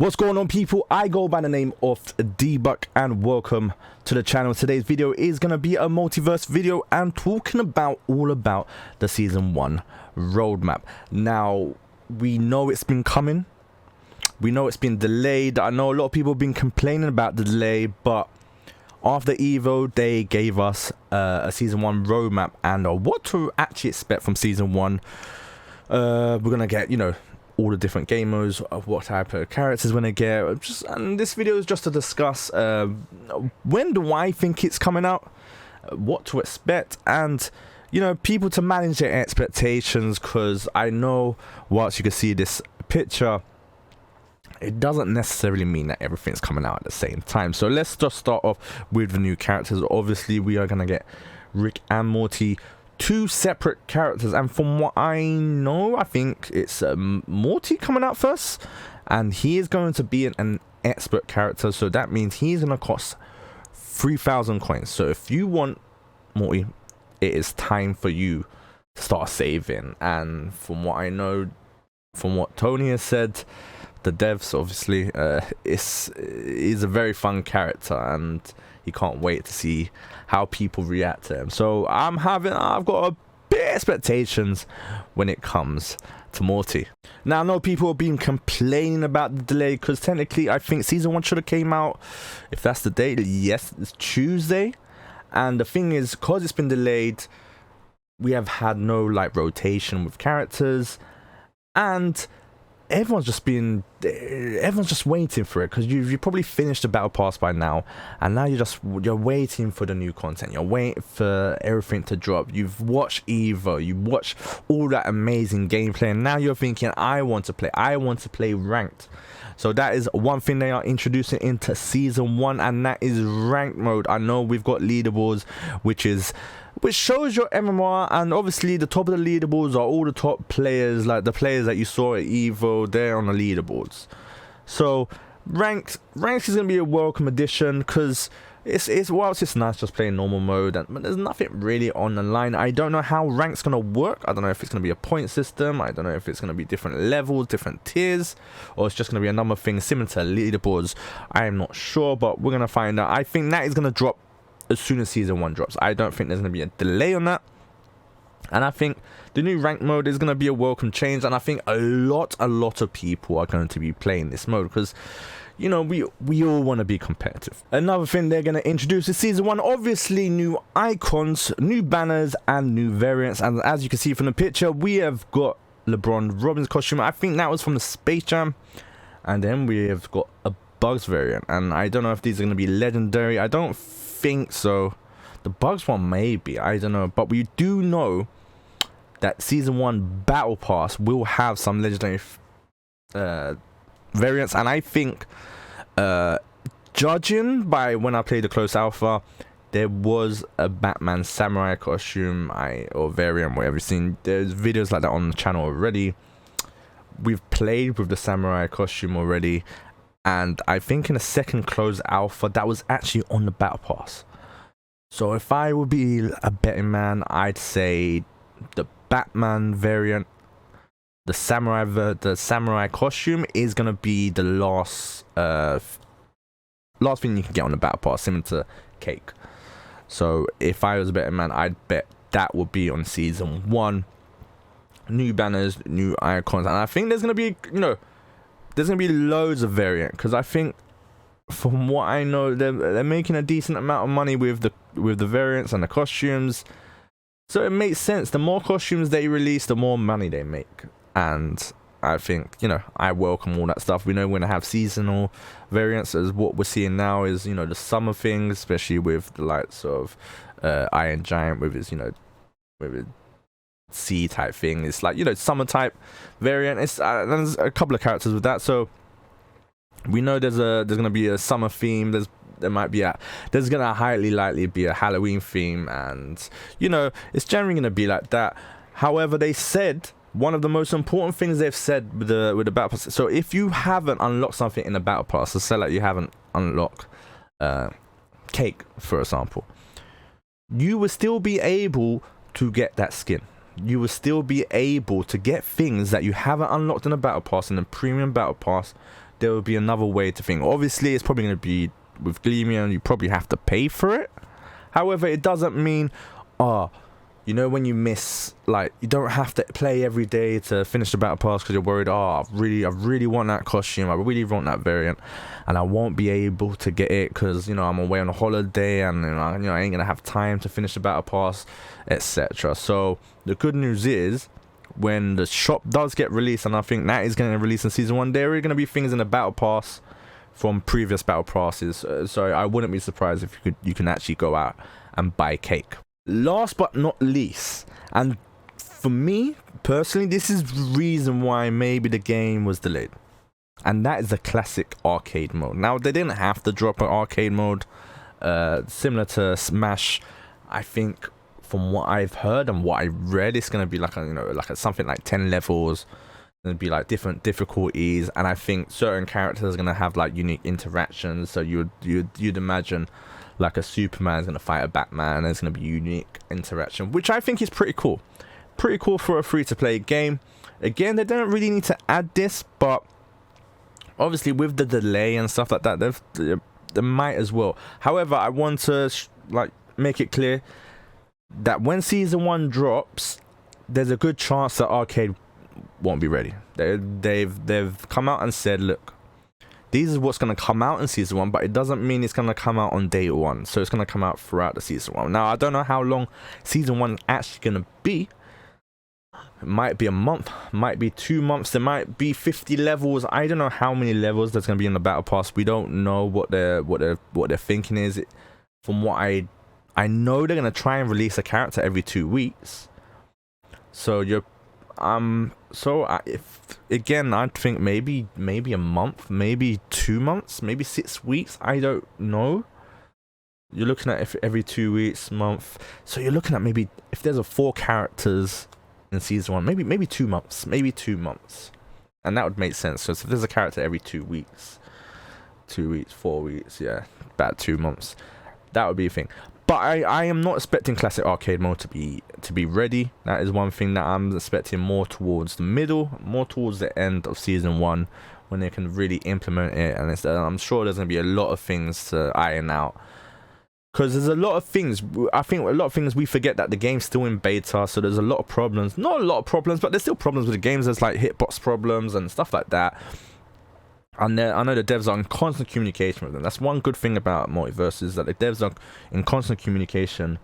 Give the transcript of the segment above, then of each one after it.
What's going on, people? I go by the name of Dbuck and welcome to the channel. Today's video is going to be a multiverse video and talking about all about the season 1 roadmap. Now, we know it's been coming. We know it's been delayed. I know a lot of people have been complaining about the delay, but after Evo, they gave us a season 1 roadmap and what to actually expect from season 1. We're going to get, all the different game modes, of what type of characters we're gonna get. And this video is just to discuss when do I think it's coming out, what to expect, and people to manage their expectations, because I know whilst you can see this picture, it doesn't necessarily mean that everything's coming out at the same time. So let's just start off with the new characters. Obviously we are gonna get Rick and Morty, 2 separate characters, and from what I know, I think it's Morty coming out first, and he is going to be an expert character, so that means he's going to cost 3,000 coins. So if you want Morty, it is time for you to start saving. And from what I know, from what Tony has said, the devs obviously, is a very fun character, and he can't wait to see how people react to him. So I've got a bit of expectations when it comes to Morty. Now, I know people have been complaining about the delay, because technically I think season 1 should have came out, if that's the date, yes, it's Tuesday. And the thing is, because it's been delayed, we have had no rotation with characters, and everyone's just waiting for it, because you've probably finished the battle pass by now, and now you're waiting for the new content, you're waiting for everything to drop. You've watched Evo, you watched all that amazing gameplay, and now you're thinking, I want to play ranked. So that is one thing they are introducing into season 1, and that is ranked mode. I know we've got leaderboards, which shows your MMR, and obviously the top of the leaderboards are all the top players, like the players that you saw at Evo. They're on the leaderboards. So ranked is gonna be a welcome addition, because whilst it's nice just playing normal mode, but there's nothing really on the line. I don't know how ranked's gonna work. I don't know if it's gonna be a point system. I don't know if it's gonna be different levels, different tiers, or it's just gonna be another thing similar to leaderboards. I am not sure, but we're gonna find out. I think that is gonna drop as soon as season 1 drops. I don't think there's going to be a delay on that, and I think the new rank mode is going to be a welcome change, and I think a lot of people are going to be playing this mode, because we all want to be competitive. Another thing they're going to introduce is season 1, obviously new icons, new banners, and new variants. And as you can see from the picture, we have got LeBron costume. I think that was from the Space Jam, and then we have got a Bugs variant, and I don't know if these are going to be legendary. I don't think so. The Bugs one maybe, I don't know, but we do know that season 1 battle pass will have some legendary variants, and I think judging by when I played the close alpha, there was a Batman samurai costume or variant, whatever you've seen. There's videos like that on the channel already. We've played with the samurai costume already, and I think in the second closed alpha that was actually on the battle pass. So if I would be a betting man, I'd say the Batman variant, the samurai costume is gonna be the last thing you can get on the battle pass, similar to Cake. So if I was a betting man, I'd bet that would be on season 1. New banners, new icons, and I think there's gonna be there's gonna be loads of variant, because I think from what I know, they're making a decent amount of money with the variants and the costumes, so it makes sense. The more costumes they release, the more money they make, and I think I welcome all that stuff. We know we're gonna have seasonal variants, as what we're seeing now is the summer things, especially with the likes of Iron Giant with his with his sea type thing. It's summer type variant. There's a couple of characters with that, so we know there's gonna be a summer theme. There's gonna highly likely be a Halloween theme, and it's generally gonna be like that. However, they said one of the most important things they've said with the battle pass. So if you haven't unlocked something in the battle pass, so say you haven't unlocked Cake, for example, you will still be able to get that skin. You will still be able to get things that you haven't unlocked in the battle pass, in the premium battle pass. there will be another way to think. Obviously, it's probably going to be with Gleamian, you probably have to pay for it. However, it doesn't mean, you know, when you miss, like, you don't have to play every day to finish the battle pass because you're worried, I really want that costume, I really want that variant, and I won't be able to get it because, you know, I'm away on a holiday, and, you know, I ain't gonna have time to finish the battle pass, etc. So the good news is, when the shop does get released, and I think that is going to release in season 1, there are going to be things in the battle pass from previous battle passes, so I wouldn't be surprised if you can actually go out and buy cake. Last but not least, and for me personally, this is the reason why maybe the game was delayed, and that is the classic arcade mode. Now, they didn't have to drop an arcade mode similar to Smash. I think from what I've heard and what I read, it's going to be like something like 10 levels. It'd be like different difficulties, and I think certain characters are going to have like unique interactions. So you'd imagine like a Superman is going to fight a Batman. There's going to be unique interaction, which I think is pretty cool for a free-to-play game. Again, they don't really need to add this, but obviously with the delay and stuff like that, they might as well. However, I want to make it clear that when season 1 drops, there's a good chance that arcade won't be ready. They've come out and said, look, this is what's going to come out in season 1, but it doesn't mean it's going to come out on day 1. So it's going to come out throughout the season 1. Now, I don't know how long season 1 is actually going to be. It might be a month, might be 2 months, there might be 50 levels. I don't know how many levels there's going to be in the battle pass. We don't know what their thinking is. From what I know, they're going to try and release a character every 2 weeks. So again, I'd think maybe a month, maybe 2 months, maybe 6 weeks. I don't know. You're looking at every 2 weeks, month. So you're looking at maybe, if there's 4 characters in season 1, maybe 2 months, and that would make sense. So if there's a character every 2 weeks, 2 weeks, 4 weeks, yeah, about 2 months, that would be a thing. But I am not expecting classic arcade mode to be ready. That is one thing that I'm expecting more towards the middle, more towards the end of season 1, when they can really implement it. And I'm sure there's going to be a lot of things to iron out, because there's a lot of things. I think a lot of things we forget that the game's still in beta, so there's a lot of problems. Not a lot of problems, but there's still problems with the games. There's like hitbox problems and stuff like that. And I know the devs are in constant communication with them. That's one good thing about Multiversus, is that the devs are in constant communication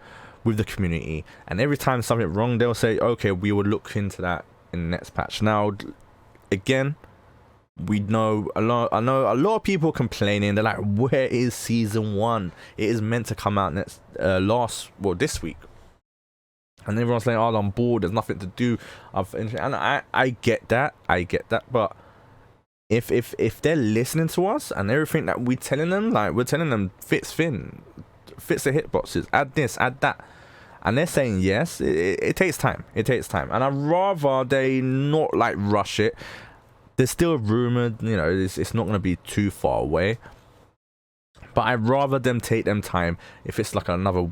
with the community. And every time something wrong, they'll say, okay, we will look into that in the next patch. Now, again, I know a lot of people complaining. They're like, where is season 1? It is meant to come out this week. And everyone's saying, oh, I'm bored, there's nothing to do. And I get that, but if they're listening to us and everything that we're telling them, fix the hitboxes, add this, add that, and they're saying yes, it takes time. And I'd rather they not like rush it. There's still rumored, you know, it's not going to be too far away, but I'd rather them take them time. If it's like another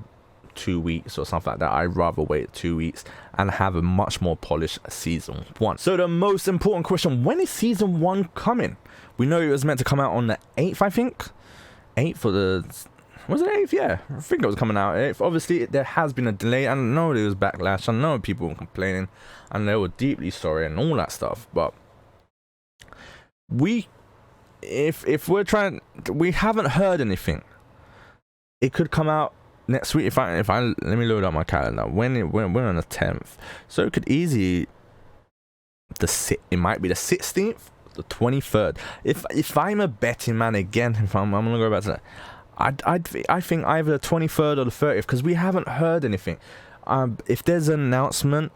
2 weeks or something like that, I'd rather wait 2 weeks and have a much more polished season 1. So the most important question, when is season 1 coming? We know it was meant to come out on the 8th, I think. 8th for the... Was it 8th? Yeah, I think it was coming out 8th. Obviously, there has been a delay. I know there was backlash. I know people were complaining, and they were deeply sorry and all that stuff. But if we're trying... We haven't heard anything. It could come out next week. If I let me load up my calendar. We're on the 10th, so it could easily it might be the 16th, the 23rd. If I'm a betting man again, I'm gonna go back to that. I think either the 23rd or the 30th, because we haven't heard anything. If there's an announcement,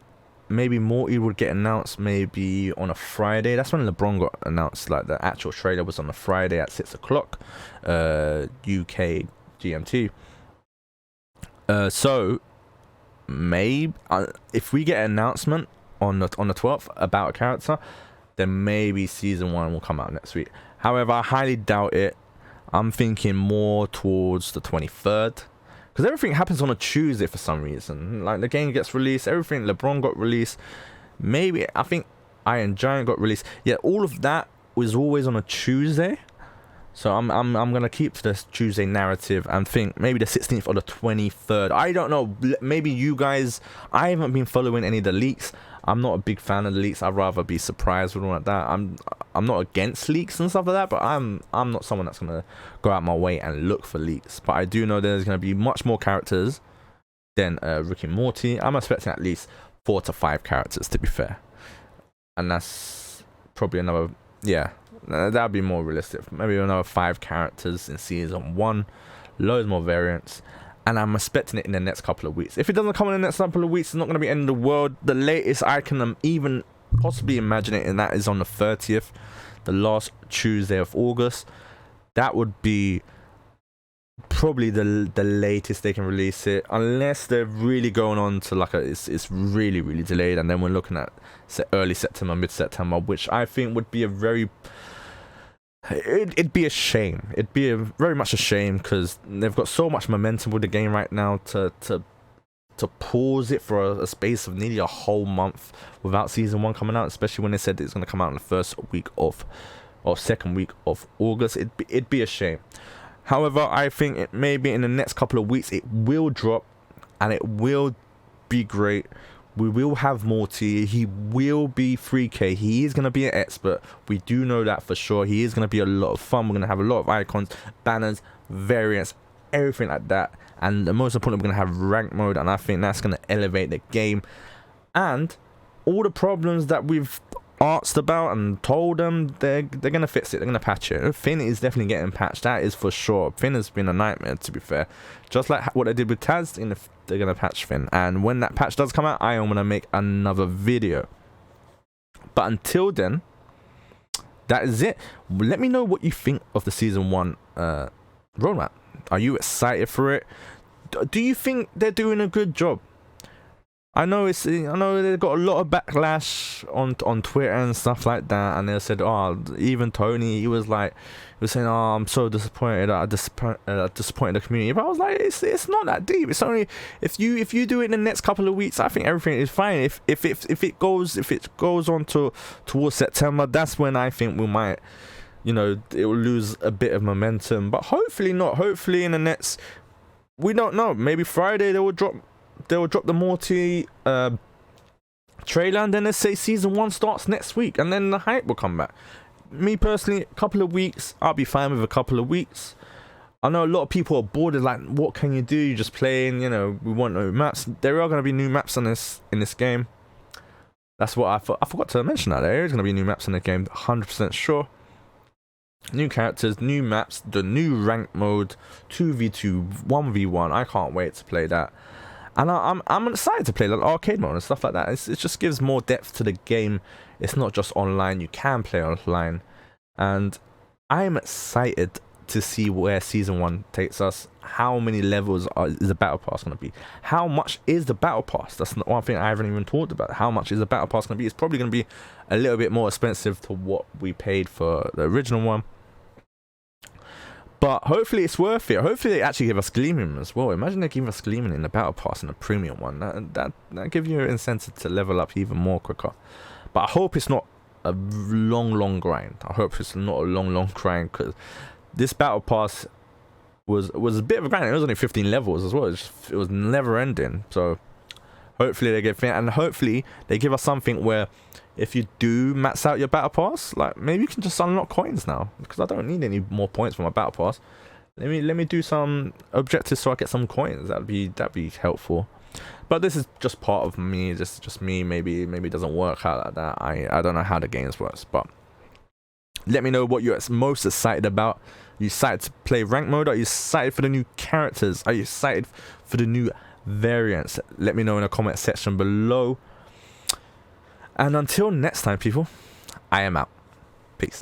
maybe Morty would get announced maybe on a Friday. That's when LeBron got announced. Like the actual trailer was on a Friday at 6 o'clock, UK GMT. So maybe if we get an announcement on the 12th about a character, then maybe season 1 will come out next week. However, I highly doubt it. I'm thinking more towards the 23rd, because everything happens on a Tuesday for some reason. Like the game gets released, everything. LeBron got released. Maybe I think Iron Giant got released. Yeah, all of that is always on a Tuesday. So I'm gonna keep to this Tuesday narrative and think maybe the 16th or the 23rd. I don't know. Maybe you guys. I haven't been following any of the leaks. I'm not a big fan of the leaks. I'd rather be surprised with all like that. I'm not against leaks and stuff like that, but I'm not someone that's gonna go out my way and look for leaks. But I do know there's gonna be much more characters than Rick and Morty. I'm expecting at least 4 to 5 characters, to be fair, and that's probably another, yeah. That'd be more realistic. Maybe another 5 characters in season 1, loads more variants, and I'm expecting it in the next couple of weeks. If it doesn't come in the next couple of weeks, it's not going to be end of the world. The latest I can even possibly imagine it, and that is on the 30th, the last Tuesday of August. That would be probably the latest they can release it, unless they're really going on to like it's really delayed, and then we're looking at early September, mid-September, which I think would be a very it'd be a shame. It'd be very much a shame, because they've got so much momentum with the game right now to pause it for a space of nearly a whole month without season 1 coming out, especially when they said it's going to come out in the first week of or second week of August. It'd be a shame. However, I think it maybe in the next couple of weeks it will drop, and it will be great. We will have Morty. He will be 3K. He is going to be an expert. We do know that for sure. He is going to be a lot of fun. We're going to have a lot of icons, banners, variants, everything like that. And the most important, we're going to have rank mode, and I think that's going to elevate the game. And all the problems that we've asked about and told them, they're going to fix it. They're going to patch it. Finn is definitely getting patched. That is for sure. Finn has been a nightmare, to be fair. Just like what they did with Taz, they're going to patch Finn. And when that patch does come out, I am going to make another video. But until then, that is it. Let me know what you think of the season 1 roadmap. Are you excited for it? Do you think they're doing a good job? I know they've got a lot of backlash on Twitter and stuff like that, and they said, oh, even Tony, he was saying, oh, I'm so disappointed. I disappointed the community. But I was like, it's not that deep. It's only if you do it in the next couple of weeks, I think everything is fine. If it goes on towards September, that's when I think we might, it will lose a bit of momentum. But hopefully not. Hopefully in the next, we don't know. Maybe Friday they will drop the Morty trailer, and then let's say season 1 starts next week, and then the hype will come back. Me personally, a couple of weeks, I'll be fine with a couple of weeks. I know a lot of people are bored. Like, what can you do? You're just playing, we want new maps. There are going to be new maps in this game. That's what I forgot to mention that. There is going to be new maps in the game, 100% sure. New characters, new maps, the new rank mode, 2v2, 1v1. I can't wait to play that. And I'm excited to play like arcade mode and stuff like that. It just gives more depth to the game. It's not just online. You can play offline. And I'm excited to see where season 1 takes us. How many levels is the battle pass going to be? How much is the battle pass? That's not one thing I haven't even talked about. How much is the battle pass going to be? It's probably going to be a little bit more expensive to what we paid for the original one. But hopefully it's worth it. Hopefully they actually give us Gleaming as well. Imagine they give us Gleaming in the battle pass and the premium one. That give you an incentive to level up even more quicker. But I hope it's not a long grind. I hope it's not a long grind, because this battle pass was a bit of a grind. It was only 15 levels as well. It was never ending. So hopefully they give it, and hopefully they give us something where if you do max out your battle pass, like maybe you can just unlock coins now, because I don't need any more points for my battle pass. Let me do some objectives so I get some coins. That'd be helpful. But this is just part of me. Just me. Maybe it doesn't work out like that. I don't know how the games works, but let me know what you're most excited about. Are you excited to play rank mode? Are you excited for the new characters? Are you excited for the new variants? Let me know in the comment section below. And until next time, people, I am out. Peace.